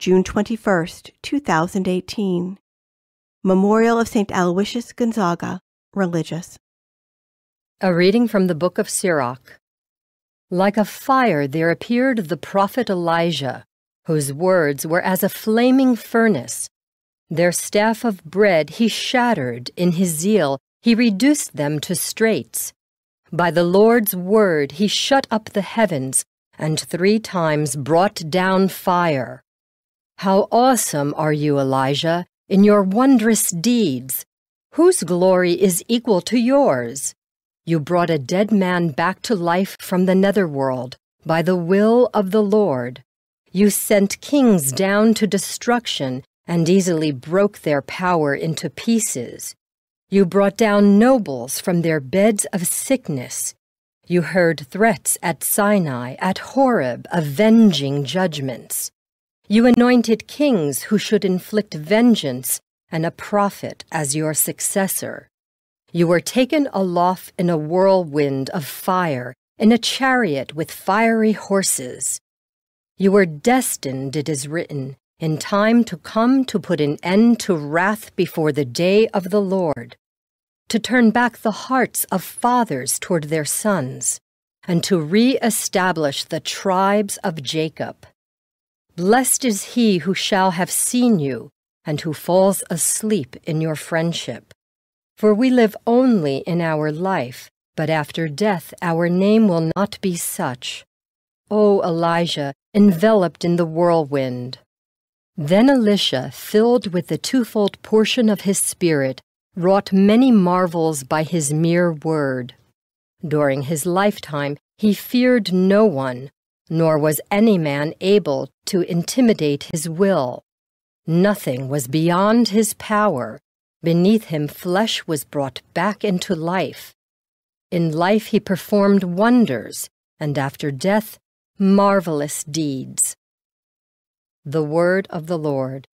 June 21, 2018. Memorial of St. Aloysius, Gonzaga, Religious. A reading from the book of Sirach. Like a fire there appeared the prophet Elijah, whose words were as a flaming furnace. Their staff of bread he shattered, in his zeal he reduced them to straits. By the Lord's word he shut up the heavens, and 3 times brought down fire. How awesome are you, Elijah, in your wondrous deeds! Whose glory is equal to yours? You brought a dead man back to life from the netherworld, by the will of the Lord. You sent kings down to destruction, and easily broke their power into pieces. You brought down nobles from their beds of sickness. You heard threats at Sinai, at Horeb, avenging judgments. You anointed kings who should inflict vengeance, and a prophet as your successor. You were taken aloft in a whirlwind of fire, in a chariot with fiery horses. You were destined, it is written, in time to come to put an end to wrath before the day of the Lord, to turn back the hearts of fathers toward their sons, and to re-establish the tribes of Jacob. Blessed is he who shall have seen you, and who falls asleep in your friendship. For we live only in our life, but after death our name will not be such. O Elijah, enveloped in the whirlwind. Then Elisha, filled with the 2-fold portion of his spirit, wrought many marvels by his mere word. During his lifetime he feared no one, nor was any man able to intimidate his will. Nothing was beyond his power. Beneath him flesh was brought back into life. In life he performed wonders, and after death, marvelous deeds. The word of the Lord.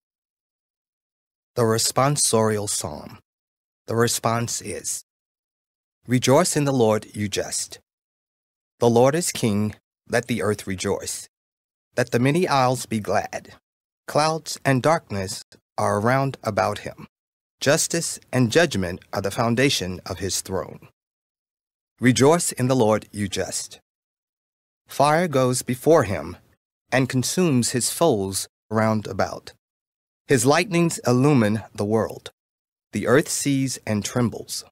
The responsorial psalm. The response is, Rejoice in the Lord, you just. The Lord is king, let the earth rejoice. Let the many isles be glad. Clouds and darkness are around about him. Justice and judgment are the foundation of his throne. Rejoice in the Lord, you just. Fire goes before him and consumes his foes round about. His lightnings illumine the world. The earth sees and trembles.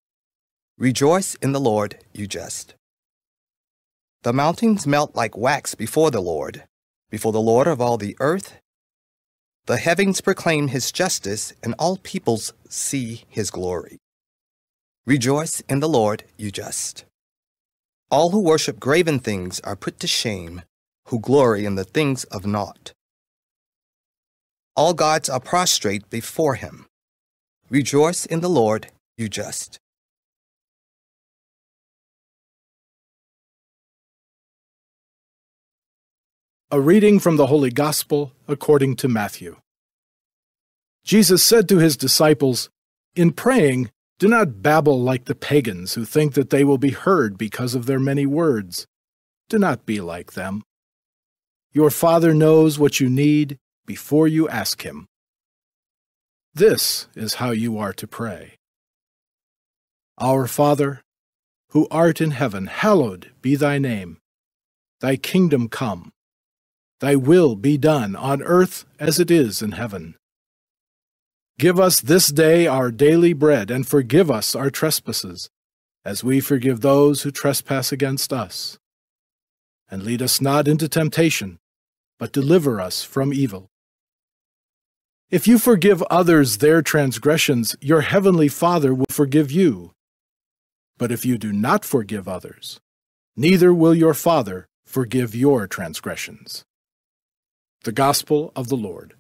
Rejoice in the Lord, you just. The mountains melt like wax before the Lord of all the earth. The heavens proclaim his justice, and all peoples see his glory. Rejoice in the Lord, you just. All who worship graven things are put to shame, who glory in the things of naught. All gods are prostrate before him. Rejoice in the Lord, you just. A reading from the Holy Gospel according to Matthew. Jesus said to his disciples, In praying, do not babble like the pagans who think that they will be heard because of their many words. Do not be like them. Your Father knows what you need before you ask him. This is how you are to pray. Our Father, who art in heaven, hallowed be thy name. Thy kingdom come. Thy will be done on earth as it is in heaven. Give us this day our daily bread, and forgive us our trespasses, as we forgive those who trespass against us. And lead us not into temptation, but deliver us from evil. If you forgive others their transgressions, your heavenly Father will forgive you. But if you do not forgive others, neither will your Father forgive your transgressions. The Gospel of the Lord.